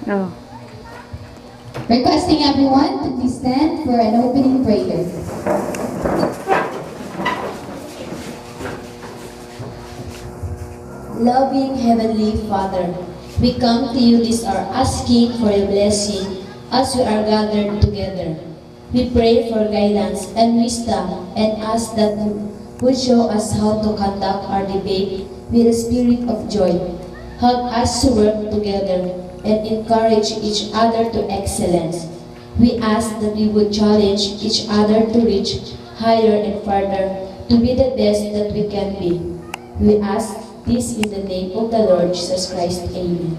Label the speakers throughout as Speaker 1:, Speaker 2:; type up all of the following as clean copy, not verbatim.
Speaker 1: Oh.
Speaker 2: Requesting everyone to please stand for an opening prayer.
Speaker 3: Loving Heavenly Father, we come to you this hour asking for your blessing as we are gathered together. We pray for guidance and wisdom and ask that you would show us how to conduct our debate with a spirit of joy. Help us to work together and encourage each other to excellence. We ask that we would challenge each other to reach higher and farther to be the best that we can be. We ask this in the name of the Lord Jesus Christ. Amen.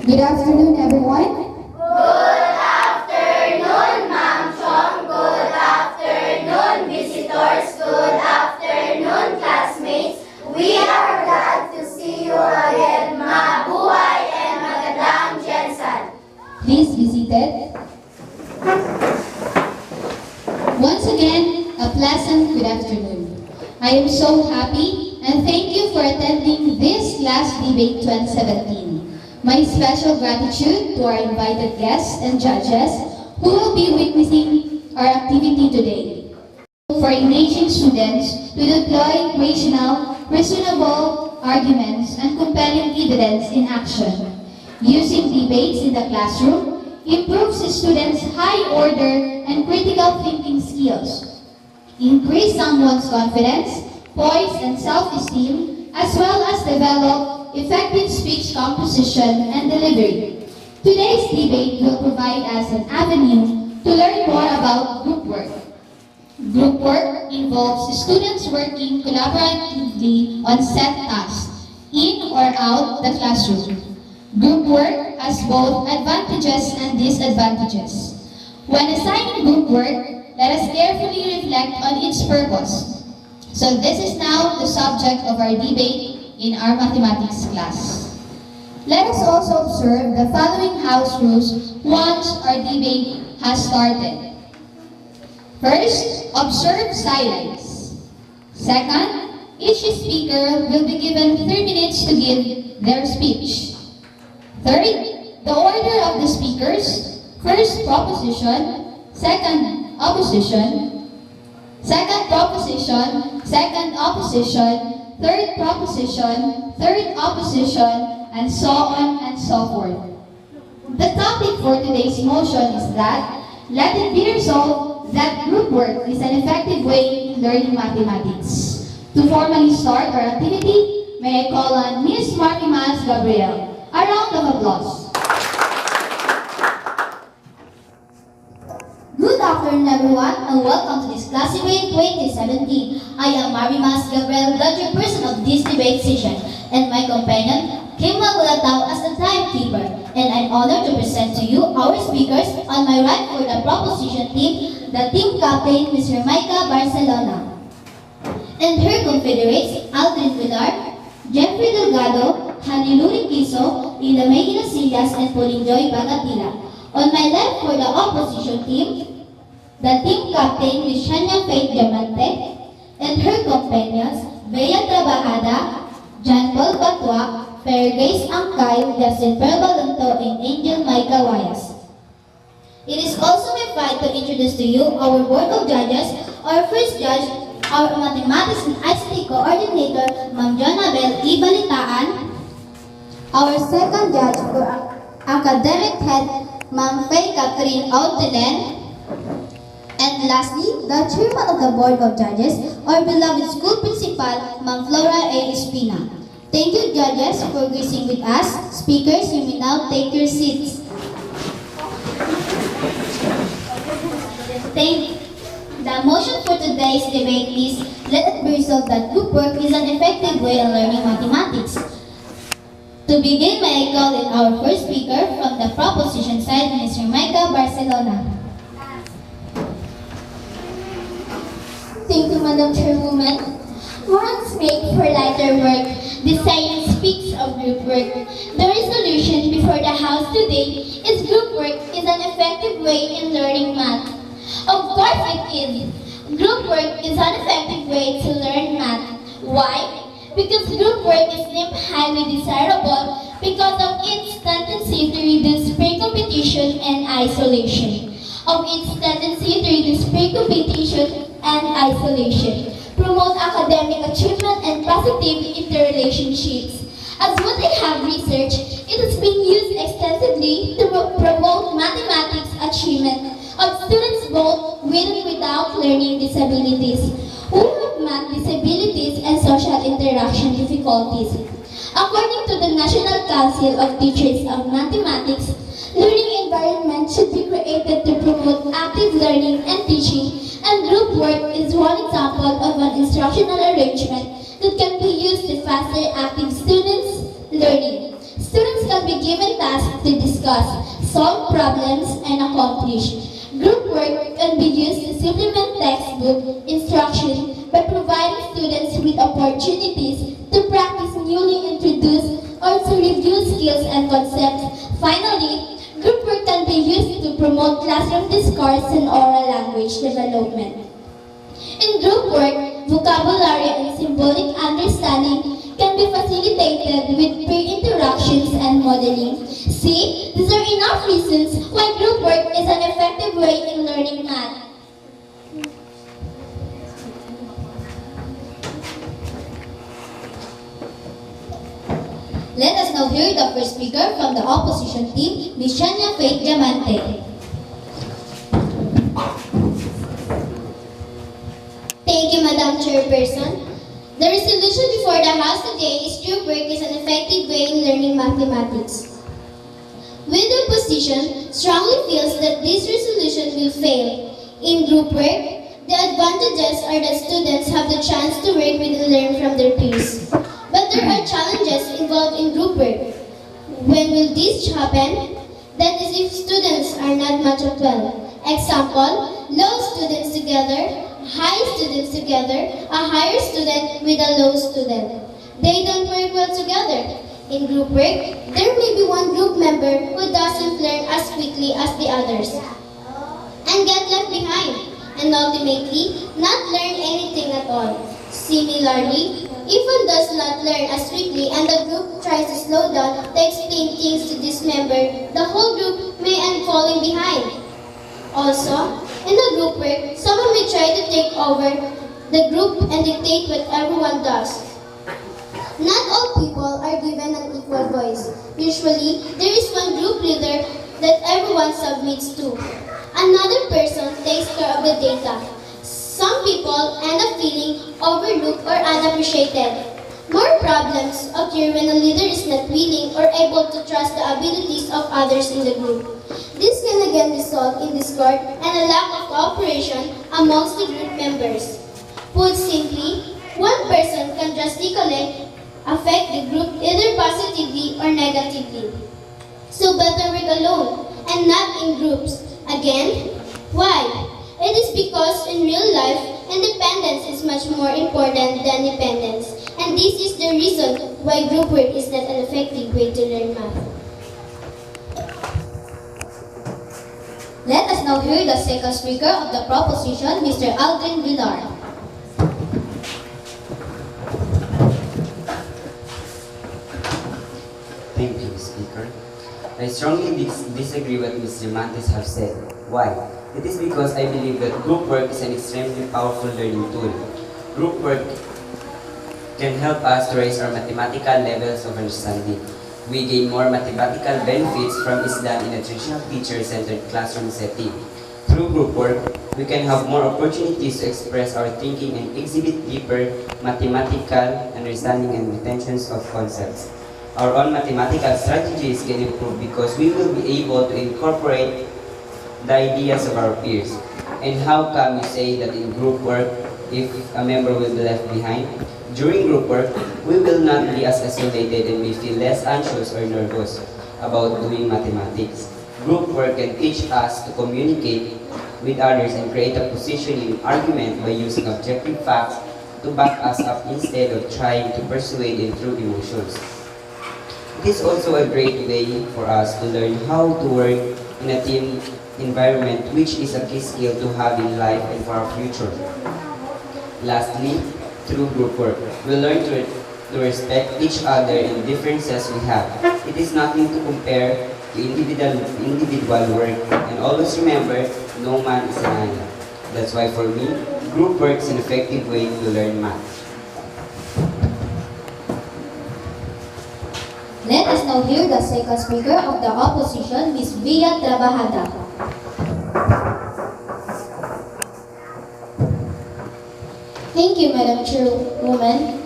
Speaker 2: Good afternoon, everyone.
Speaker 4: Good afternoon, Ma'am Chong. Good afternoon, visitors. Good afternoon, classmates. We are glad to see you again, Mabuhay and Magandang Jensen.
Speaker 2: Please be seated. Once again, a pleasant good afternoon. I am so happy and thank you for attending this last debate 2017. My special gratitude to our invited guests and judges who will be witnessing our activity today. For engaging students to deploy rational, reasonable arguments and compelling evidence in action. Using debates in the classroom improves students' high order and critical thinking skills, increase someone's confidence, poise, and self-esteem, as well as develop effective speech composition and delivery. Today's debate will provide us an avenue to learn more about group work. Group work involves students working collaboratively on set tasks, in or out the classroom. Group work has both advantages and disadvantages. When assigning group work, let us carefully reflect on its purpose. So this is now the subject of our debate in our mathematics class. Let us also observe the following house rules once our debate has started. First, observe silence. Second, each speaker will be given 3 minutes to give their speech. Third, the order of the speakers: first proposition, second opposition, second proposition, second opposition, third proposition, third opposition, and so on and so forth. The topic for today's motion is that let it be resolved that group work is an effective way in learning mathematics. To formally start our activity, may I call on Ms. Martimas Gabriel. A round of applause.
Speaker 4: Good afternoon, everyone, and welcome to this Class Debate 2017. I am Marimas Gabriel, the chairperson of this debate session, and my companion, Kim Magulatao, as the timekeeper. And I'm honored to present to you our speakers. On my right for the proposition team, the team captain, Ms. Remaica Barcelona, and her confederates, Aldrin Pilar, Jeffrey Delgado, Haniluri Kiso, Ilamay Inasillas, and Polinjoy Bagatila. On my left for the opposition team, the team captain, Ms. Shania Faith Diamante, and her companions, Bea Trabajada, John Paul Batwa, Fergus Angkay, Justin Perbalunto, and Angel Maika Wayas. It is also my pride to introduce to you our board of judges. Our first judge, our mathematics and ICT coordinator, Ma'am Jonabel E. Balitaan. Our second judge for academic head, Ma'am Faye Catherine Autelen. And lastly, the chairman of the board of judges, our beloved school principal, Ma'am Flora A. Espina. Thank you, judges, for gracing with us. Speakers, you may now take your seats. The motion for today's debate is, let it be resolved that group work is an effective way of learning mathematics. To begin, may I call in our first speaker from the proposition side, Ms. Remaica Barcelona.
Speaker 5: Thank you, Madam Chairwoman. Words make for lighter work. The saying speaks of group work. The resolution before the House today is group work is an effective way in learning math. Of course it is. Group work is an effective way to learn math. Why? because group work is deemed highly desirable because of its tendency to reduce peer competition and isolation. Promote academic achievement and positive interrelationships. As what I have researched, it has been used extensively to promote mathematics achievement of students both with and without learning disabilities, who have math disabilities and social interaction difficulties. According to the National Council of Teachers of Mathematics, learning environment should be created to promote active learning and teaching, and group work is one example of an instructional arrangement that can be used to foster active students' learning. Students can be given tasks to discuss, solve problems, and accomplish. Group work can be used to supplement textbook instruction by providing students with opportunities to practice newly introduced or to review skills and concepts. Finally, group work can be used to promote classroom discourse and oral language development. In group work, vocabulary and symbolic understanding can be facilitated with peer interactions and modeling. See, these are enough reasons why group work is an effective way in learning math.
Speaker 4: Let us now hear the first speaker from the opposition team, Ms. Shania Faith Diamante.
Speaker 5: Thank you, Madam Chairperson. The resolution before the House today is group work is an effective way in learning mathematics. With the opposition strongly feels that this resolution will fail. In group work, the advantages are that students have the chance to work with and learn from their peers. But there are challenges involved in group work. When will this happen? That is if students are not much of 12. Example, low students together, high students together, a higher student with a low student. They don't work well together. In group work, there may be one group member who doesn't learn as quickly as the others and get left behind and ultimately not learn anything at all. Similarly, if one does not learn as quickly and the group tries to slow down to explain things to this member, the whole group may end falling behind. Also, in the group work, someone may try to take over the group and dictate what everyone does. Not all people are given an equal voice. Usually, there is one group leader that everyone submits to. Another person takes care of the data. Some people end up feeling overlooked or unappreciated. More problems occur when a leader is not willing or able to trust the abilities of others in the group. This can again result in discord and a lack of cooperation amongst the group members. Put simply, one person can drastically affect the group either positively or negatively. So better work alone and not in groups. Again, why? It is because in real life, independence is much more important than dependence. And this is the reason why group work is not an effective way to learn math.
Speaker 4: Let us now hear the second speaker of the proposition, Mr. Aldrin Villar.
Speaker 1: Thank you, Speaker. I strongly disagree with Ms. Diamantes have said. Why? It is because I believe that group work is an extremely powerful learning tool. Group work can help us to raise our mathematical levels of understanding. We gain more mathematical benefits from is done in a traditional teacher-centered classroom setting. Through group work, we can have more opportunities to express our thinking and exhibit deeper mathematical understanding and retentions of concepts. Our own mathematical strategies can improve because we will be able to incorporate the ideas of our peers. And how can we say that in group work, if a member will be left behind? During group work, we will not be as isolated and may feel less anxious or nervous about doing mathematics. Group work can teach us to communicate with others and create a position in argument by using objective facts to back us up instead of trying to persuade them through emotions. It is also a great way for us to learn how to work in a team environment, which is a key skill to have in life and for our future. Lastly, through group work, we learn to to respect each other and differences we have. It is nothing to compare to individual work, and always remember, no man is an island. That's why for me, group work is an effective way to learn math.
Speaker 4: Let us now hear the second speaker of the opposition, Ms. Villa Trabajada.
Speaker 2: Thank you, Madam Chairwoman.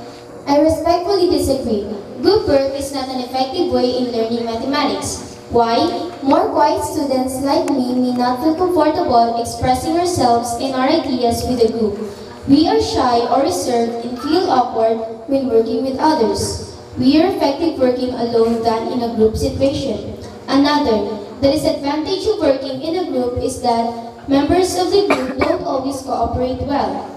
Speaker 2: I respectfully disagree. Group work is not an effective way in learning mathematics. Why? More quiet students like me may not feel comfortable expressing ourselves and our ideas with a group. We are shy or reserved and feel awkward when working with others. We are effective working alone than in a group situation. Another, the disadvantage of working in a group is that members of the group don't always cooperate well.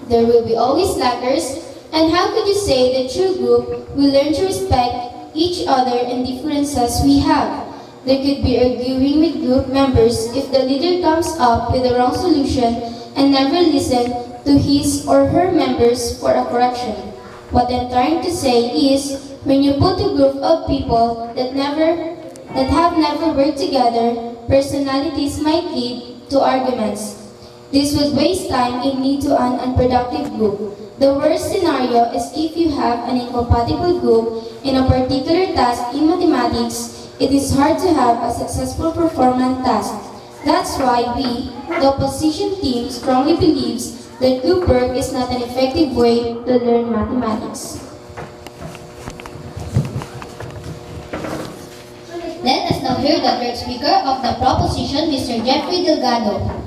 Speaker 2: There will be always slackers, and how could you say that true group will learn to respect each other and differences we have? There could be arguing with group members if the leader comes up with the wrong solution and never listen to his or her members for a correction. What I'm trying to say is, when you put a group of people that have never worked together, personalities might lead to arguments. This would waste time and lead to an unproductive group. The worst scenario is if you have an incompatible group in a particular task in mathematics, it is hard to have a successful performance task. That's why we, the opposition team, strongly believes that group work is not an effective way to learn mathematics.
Speaker 4: Let us now hear the third speaker of the proposition, Mr. Jeffrey Delgado.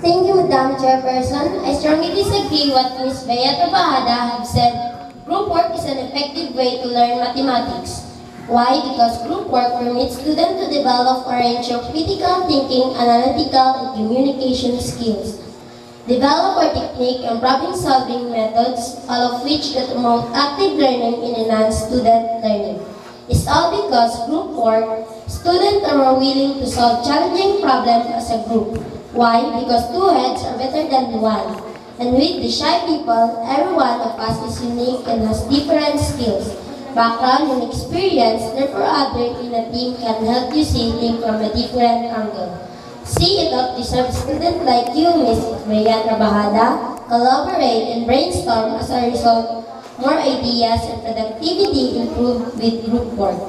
Speaker 5: Thank you, Madam Chairperson. I strongly disagree what Ms. Bea Trabajada have said. Group work is an effective way to learn mathematics. Why? Because group work permits students to develop a range of critical thinking, analytical, and communication skills. Develop our technique and problem-solving methods, all of which that promote active learning and enhance student learning. It's all because group work, students are more willing to solve challenging problems as a group. Why? Because two heads are better than one. And with the shy people, every one of us is unique and has different skills, background, and experience. Therefore, others in a team can help you see things from a different angle. SEAMEO deserves students like you, Ms. Bea Trabajada, collaborate and brainstorm. As a result, more ideas and productivity improve with group work.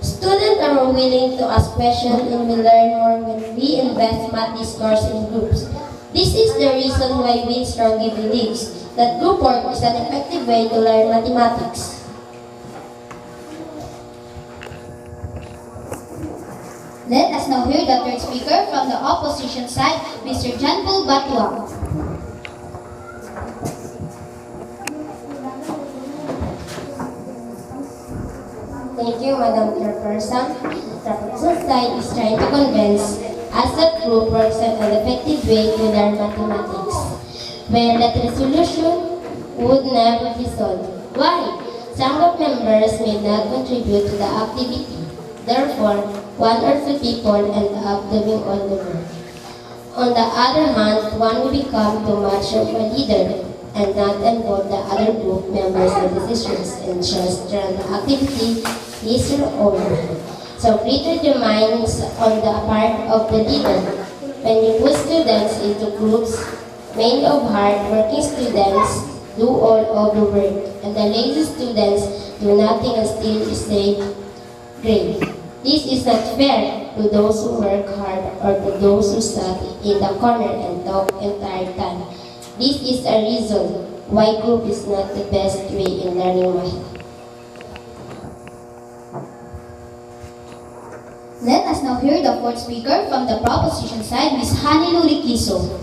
Speaker 5: Students are more willing to ask questions and will learn more when we invest math discourse in groups. This is the reason why we strongly believe that group work is an effective way to learn mathematics.
Speaker 4: Let us now hear the third speaker from the opposition side, Mr. John Paul Batua.
Speaker 3: Thank you, Madam Chairperson. The opposition side is trying to convince us that group works an effective way to learn mathematics, when that resolution would never be solved. Why? Some group members may not contribute to the activity. Therefore, one or two people end up doing all the work. On the other hand, one will become too much of a leader and not involve the other group members in decisions and just run the activity his or own. So greater demands on the part of the leader. When you put students into groups made of hard-working students do all of the work, and the lazy students do nothing and still stay great. This is not fair to those who work hard or to those who sat in the corner and talk entire time. This is a reason why group is not the best way in learning math.
Speaker 4: Let us now hear the fourth speaker from the proposition side, Ms. Hanilu Riquizo.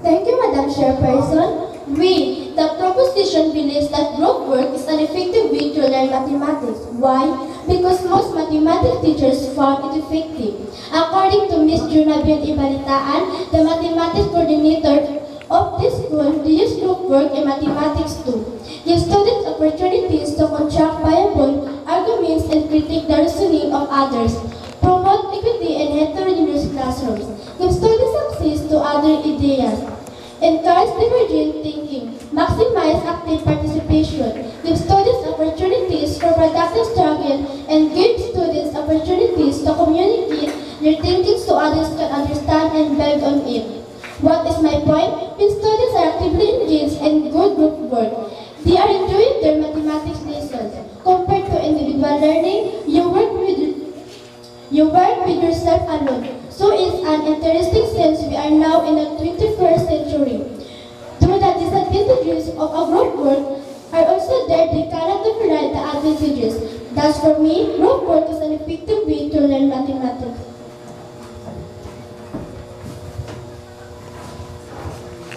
Speaker 6: Thank you, Madam Chairperson. We, the proposition, believes that group work is an effective way to learn mathematics. Why? Because most mathematics teachers found it effective. According to Ms. Junabian Ibalitaan, the mathematics coordinator of this school, they use group work in mathematics too. Give students opportunities to construct viable arguments and critique the reasoning of others, promote equity in heterogeneous classrooms. other ideas. Encourage divergent thinking. Maximize active participation. Give students opportunities for productive struggle and give students opportunities to communicate their thinking so others can understand and build on it. What is my point? When students are actively engaged in good group work, they are enjoying their mathematics lessons. Compared to individual learning, you work with yourself alone. So it's an interesting sense we are now in the 21st century. Though the disadvantages of a group work are also there, they cannot override the advantages. Thus for me, group work is an effective way to learn mathematics.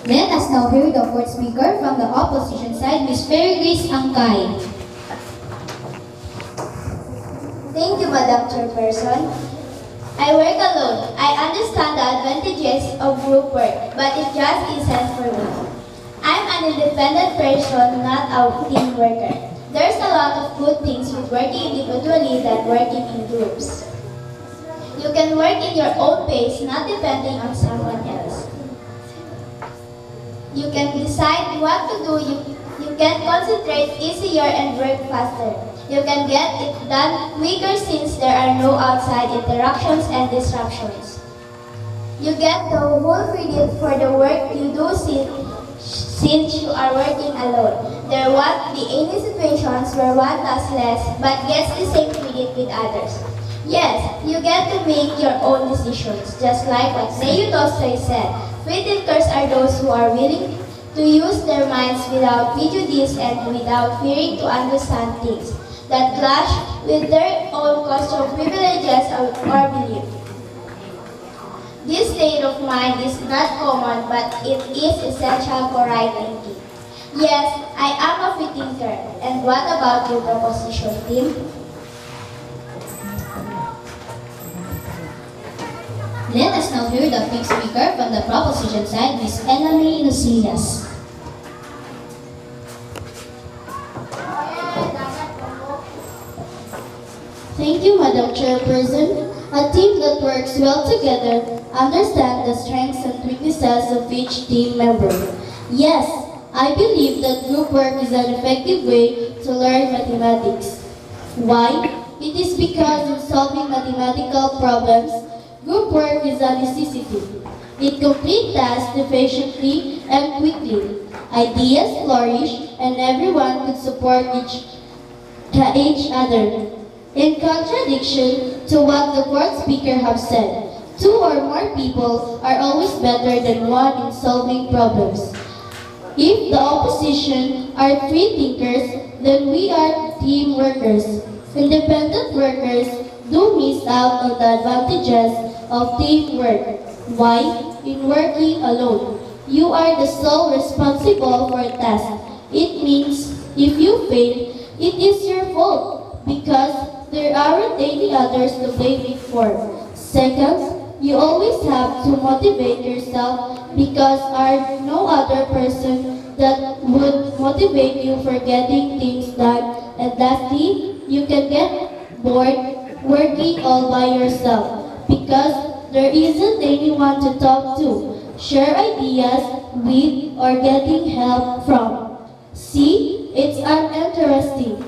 Speaker 4: Let us now hear the fourth speaker from the opposition side, Ms. Mary Grace Angkay.
Speaker 5: Thank you, Madam Chairperson. I work alone. I understand the advantages of group work, but it just isn't for me. I'm an independent person, not a team worker. There's a lot of good things with working individually than working in groups. You can work in your own pace, not depending on someone else. You can decide what to do. You can concentrate easier and work faster. You can get it done quicker since there are no outside interactions and disruptions. You get the whole credit for the work you do since you are working alone. There won't be any situations where one does less but gets the same credit with others. Yes, you get to make your own decisions, just like what Seiyuu Tolstoy said. Free thinkers are those who are willing to use their minds without prejudice and without fearing to understand things that clash with their own cultural privileges or belief. This state of mind is not common, but it is essential for right thinking. Yes, I am a free thinker. And what about your proposition team?
Speaker 4: Let us now hear the fifth speaker from the proposition side, Ms. Ename Inusillas.
Speaker 2: Thank you, Madam Chairperson. A team that works well together understands the strengths and weaknesses of each team member. Yes, I believe that group work is an effective way to learn mathematics. Why? It is because in solving mathematical problems, group work is a necessity. It completes tasks efficiently and quickly. Ideas flourish and everyone could support each other. In contradiction to what the fourth speaker have said, two or more people are always better than one in solving problems. If the opposition are free thinkers, then we are team workers. Independent workers do miss out on the advantages of teamwork. Why? In working alone, you are the sole responsible for a task. It means if you fail, it is your fault because there aren't any others to blame it for. Second, you always have to motivate yourself because there are no other person that would motivate you for getting things done. And lastly, you can get bored working all by yourself because there isn't anyone to talk to, share ideas with, or getting help from. See, it's uninteresting.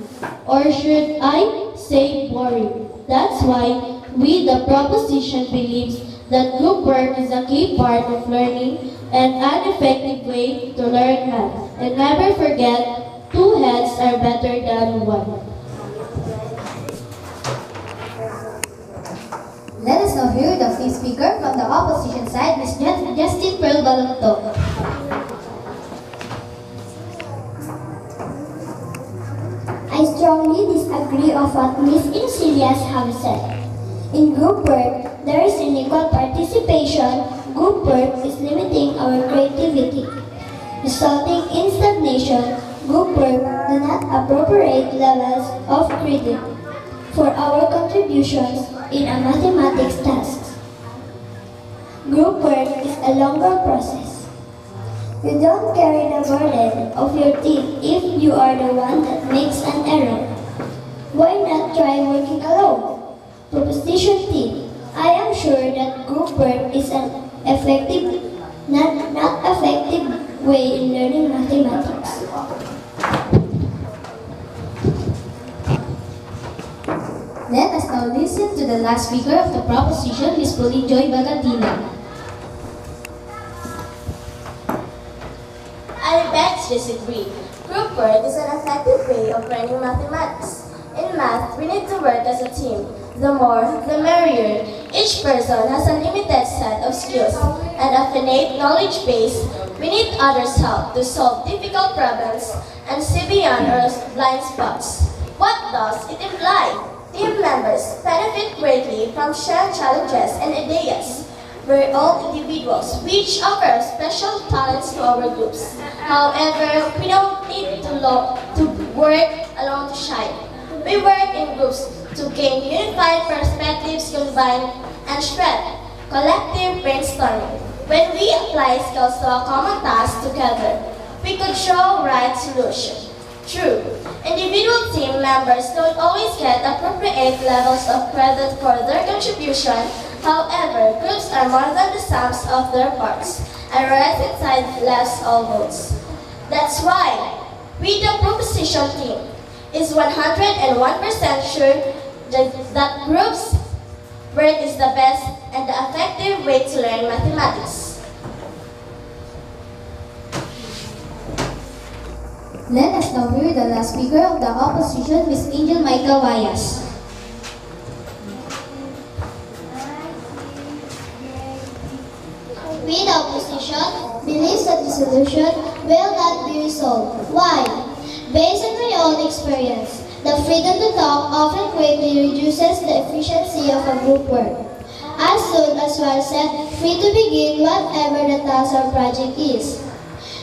Speaker 2: Or should I say boring? That's why we, the proposition, believes that group work is a key part of learning and an effective way to learn math. And never forget, two heads are better than one.
Speaker 4: Let us now hear the fifth speaker from the opposition side, Ms. Justin Pearl Balonto.
Speaker 5: I strongly disagree of what Ms. Inusillas have said. In group work, there is unequal participation. Group work is limiting our creativity, resulting in stagnation. Group work do not appropriate levels of credit for our contributions in a mathematics task. Group work is a longer process. You don't carry the burden of your team if you are the one that makes an error. Why not try working alone? Proposition team. I am sure that group work is an effective, not
Speaker 4: last speaker of the proposition, Ms. Pauline Joy Bagatina.
Speaker 6: I beg to disagree. Group work is an effective way of learning mathematics. In math, we need to work as a team. The more, the merrier. Each person has a limited set of skills and a finite knowledge base. We need others' help to solve difficult problems and see beyond our blind spots. What does it imply? Team members benefit greatly from shared challenges and ideas. We're all individuals, we each offer special talents to our groups. However, we don't need to work alone to shine. We work in groups to gain unified perspectives, combine and strength, collective brainstorming. When we apply skills to a common task together, we could show right solution. True, individual team members don't always get appropriate levels of credit for their contribution. However, groups are more than the sums of their parts, and rising tide lifts all boats. That's why we, the proposition team, is 101% sure that groups work is the best and the effective way to learn mathematics.
Speaker 4: Let us now hear the last speaker of the opposition, Ms. Angel Michael Wayas.
Speaker 5: We, the opposition, believes that the solution will not be resolved. Why? Based on my own experience, the freedom to talk often greatly reduces the efficiency of a group work. As soon as we are set free to begin whatever the task or project is,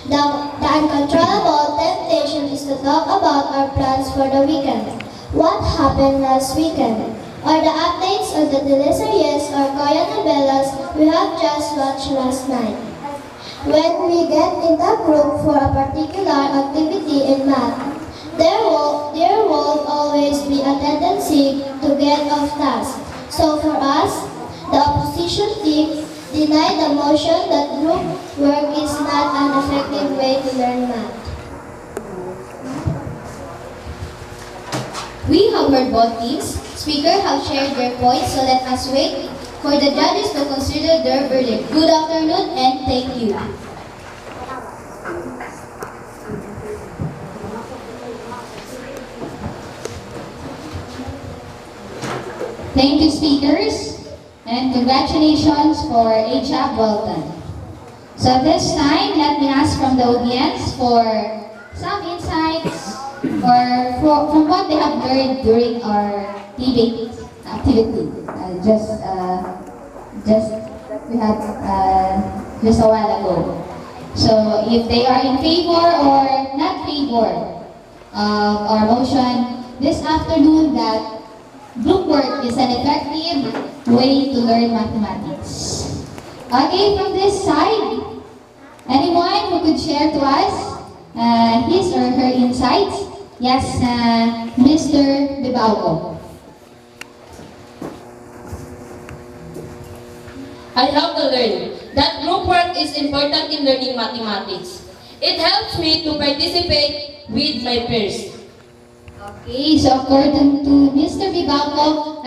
Speaker 5: the uncontrollable temptation is to talk about our plans for the weekend. What happened last weekend? Or the updates on the teleseries or Korean novellas we have just watched last night. When we get in the group for a particular activity in math, there will always be a tendency to get off task. So for us, the opposition team deny the motion that group work is not an effective way to learn math.
Speaker 2: We have heard both teams. Speakers have shared their points, so let us wait for the judges to consider their verdict. Good afternoon and thank you. Thank you, speakers, and congratulations for a job well done. So this time, let me ask from the audience for some insights or from what they have learned during our debate activity. We had just a while ago. So if they are in favor or not favor of our motion this afternoon that group work is an effective way to learn mathematics. Okay, from this side, anyone who could share to us his or her insights? Yes, Mr. Bibauco.
Speaker 7: I have to learn that group work is important in learning mathematics. It helps me to participate with my peers.
Speaker 2: Okay, so according to Mr. Bibauco,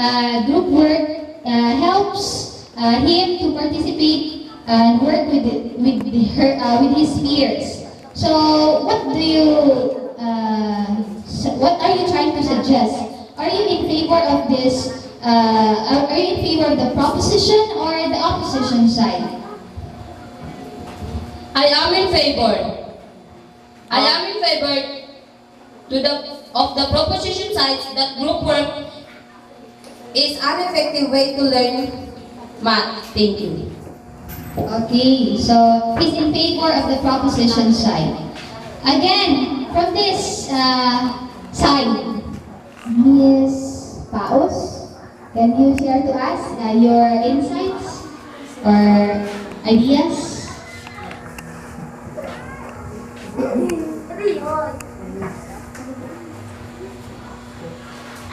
Speaker 2: group work helps him to participate and work with his peers. So what are you trying to suggest? Are you in favor of this? Are you in favor of the proposition or the opposition side?
Speaker 7: I am in favor. I am in favor of the proposition side that group work is an effective way to learn math. Thank you.
Speaker 2: Okay, so he's in favor of the proposition side. Again, from this side, Ms. Paos, can you share to us your insights or ideas?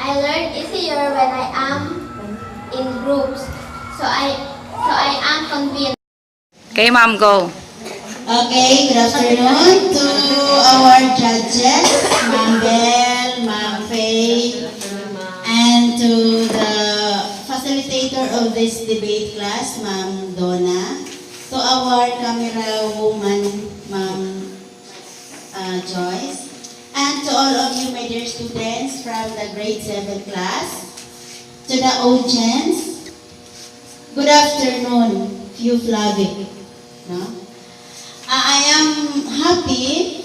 Speaker 5: I learn easier when I am in groups, so I am convinced.
Speaker 8: Okay, ma'am, go.
Speaker 9: Okay, good afternoon to our judges, Ma'am Bell, Ma'am Faye, and to the facilitator. moderator of this debate class, Ma'am Donna. To our camera woman, Ma'am Joyce. And to all of you, my dear students from the grade 7 class. To the audience, good afternoon, Few Flavic. No? I am happy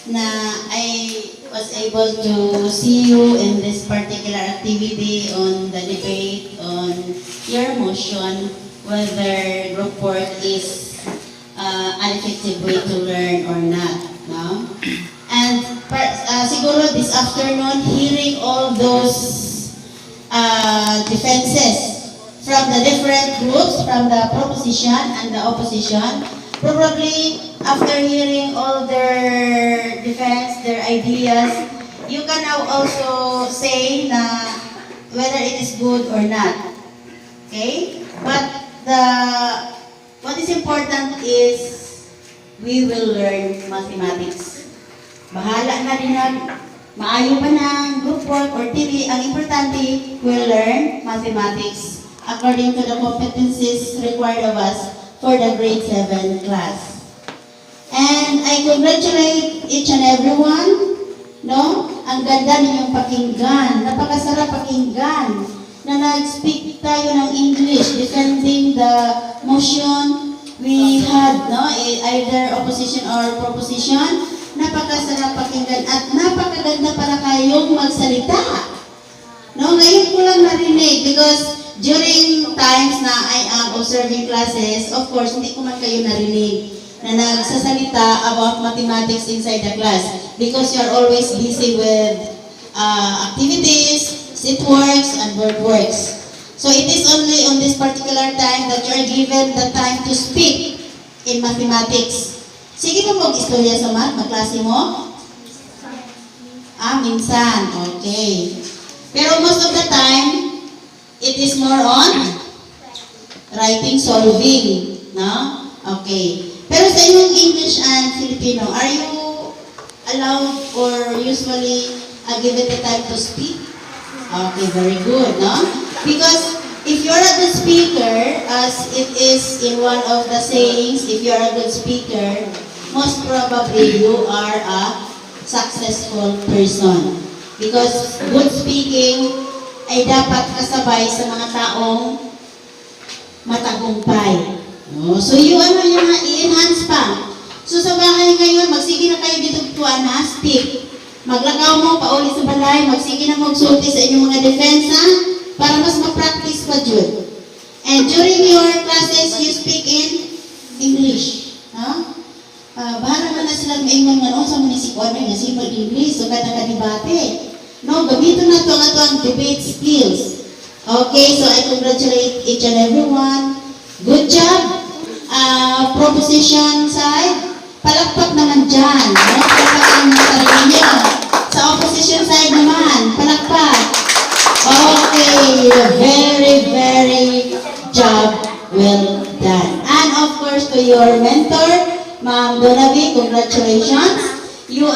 Speaker 9: na I was able to see you in this particular activity on the debate on your motion whether group work is an effective way to learn or not. No? And siguro this afternoon, hearing all those defenses from the different groups, from the proposition and the opposition, probably after hearing all their defense, their ideas, you can now also say na whether it is good or not. Okay? But what is important is we will learn mathematics. Bahala na din maayo pa ng group work or TV. Ang importante, we'll learn mathematics according to the competencies required of us for the grade 7 class. And I congratulate each and everyone, no? Ang ganda ninyong pakinggan, napakasarap pakinggan, na nag-speak tayo ng English, defending the motion we had, no? Either opposition or proposition. Napakasarap pakinggan at napakaganda para kayong magsalita. No? Ngayon ko lang narinig because during times na I am observing classes, of course, hindi ko man kayo narinig na nagsasalita about mathematics inside the class because you're always busy with activities, sit works, and word works. So it is only on this particular time that you are given the time to speak in mathematics. Sige mo mag-istorya sa math, maklase mo? Minsan. Okay. Pero most of the time, it is more on writing, solving. No? Okay. Pero sa inyong English and Filipino, are you allowed or usually given the time to speak? Okay, very good, no? Because if you're a good speaker, as it is in one of the sayings, if you're a good speaker, most probably you are a successful person. Because good speaking ay dapat kasabay sa mga taong matagumpay. No? So yung i-enhance pa. So sa bahay ngayon, magsige na kayo dito tuwan na, speak. Maglakaw mo, pauli sa balay, magsige na magsulti sa inyong mga defensa para mas ma-practice pa dyan. And during your classes, you speak in English. No? Bahala man na silang maingon nga noon sa munisipal nga simple English, so kada ka-debate. No, gamitin na ito ang debate skills. Okay, so I congratulate each and everyone. Good job. Proposition side, palakpak naman dyan. No? Palakpak ang sarili niyo. Sa opposition side naman, palakpak. Okay, very, very job well done. And of course, to your mentor, Ma'am Donavi, congratulations. You're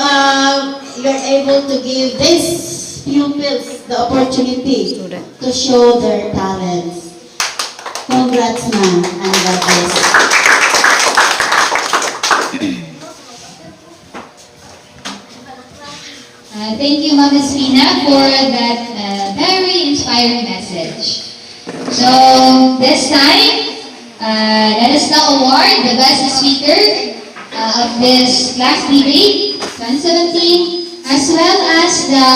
Speaker 9: able to give these pupils the opportunity to show their talents. Congrats, ma'am, and God bless.
Speaker 2: Thank you, Ma'am Esfina, for that very inspiring message. So, this time, let us now award the best speaker of this class debate 2017, as well as the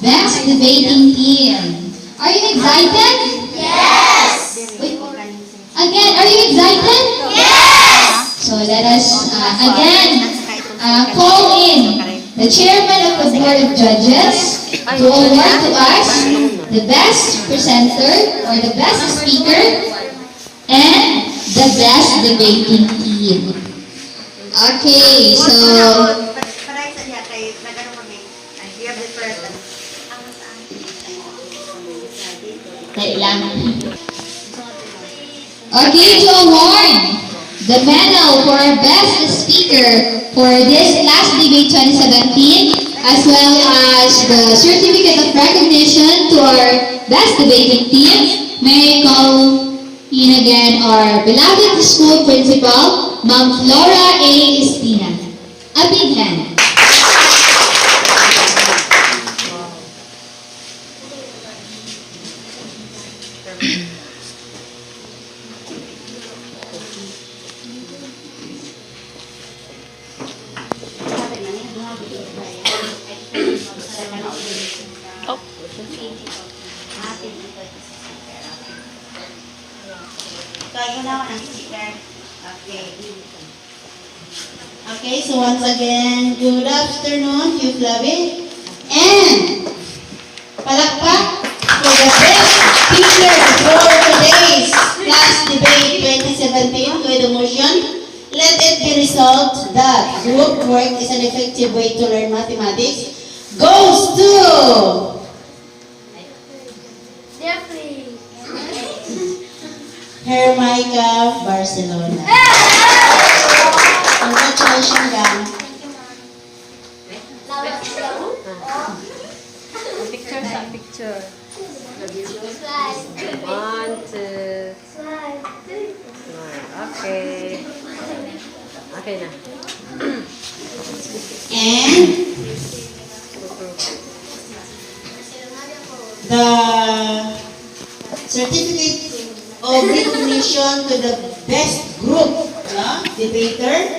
Speaker 2: best debating team. Are you excited?
Speaker 5: Yes!
Speaker 2: Wait. Again, are you excited?
Speaker 5: Yes!
Speaker 2: So let us again call in the chairman of the board of judges to award to us the best presenter or the best speaker and the best debating team. Okay, so okay, to award the medal for best speaker for this last debate 2017, as well as the certificate of recognition to our best debating team. May I call in again our beloved school principal, Ma'am Flora A. Espina. A big hand.
Speaker 9: Okay, so once again, good afternoon, Youth Lobby. And palakpak for the best teacher for today's class debate 2017 with the motion. Let it be resolved that group work is an effective way to learn mathematics. Goes to Hermica Barcelona. Congratulations, gang.
Speaker 10: Picture sa picture. 1, 2, okay. Okay na.
Speaker 9: And the certificate of recognition to the best group debater.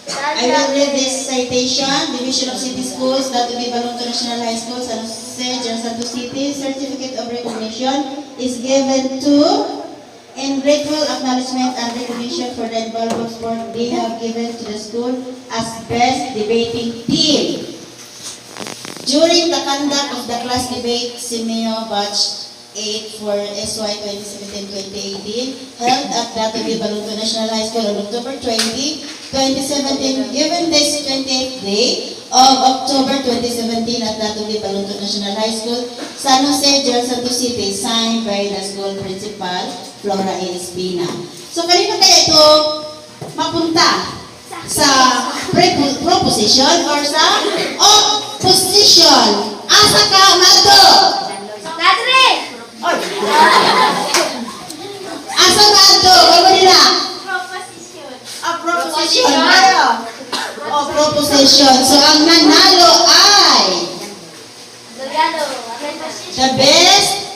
Speaker 9: I will read this citation. Division of City Schools, Datubi Balonto National High School, San Jose, General Santos City. Certificate of recognition is given to in grateful acknowledgement and recognition for the invaluable support they have given to the school as best debating team. During the conduct of the class debate, SEAMEO Batch 8 for SY 2017-2018 held at Datubi Balonto National High School on October 20, 2017, given this 28th day of October 2017 at Datubi Balonto National High School, San Jose, General Santos City, signed by the school principal, Flora A. Espina. So, kanina kaya ito mapunta? Sa preposition or sa opposition? Asa ka, Mado? Oy! Asa Mado? Ano nila? Proposition. Proposition. So, ang nanalo ay the best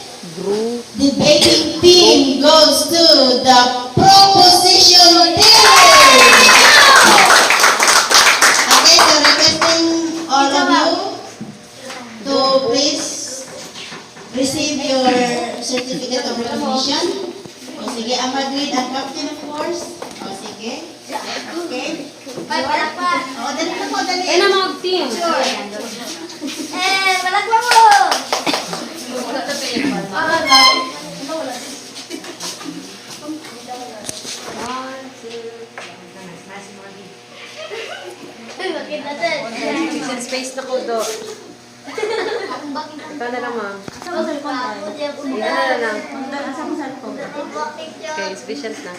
Speaker 9: debating team goes to the proposition team. Okay, so requesting all of you to please receive your certificate of recognition. O sige, ang mag-lead ang captain of course. O sige. Okay. O, dali na po, dali.
Speaker 10: Kaya na mag-team.
Speaker 9: Sure.
Speaker 5: Malakwa mo!
Speaker 10: Space na ko do. Ikaw na lang, ma'am. Ikaw na lang. Okay, special na.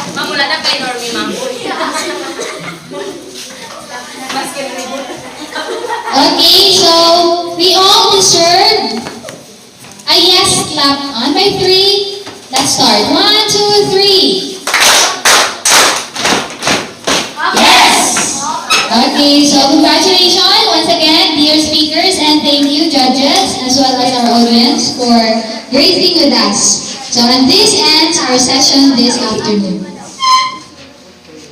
Speaker 7: Ma'am, wala na kay Normie, ma'am.
Speaker 2: Okay, so we all deserve a yes clap on by 3. Let's start. 1, 2, 3. Yes! Okay, so congratulations once again, dear speakers, and thank you, judges, as well as our audience for gracing with us. So, and this ends our session this afternoon.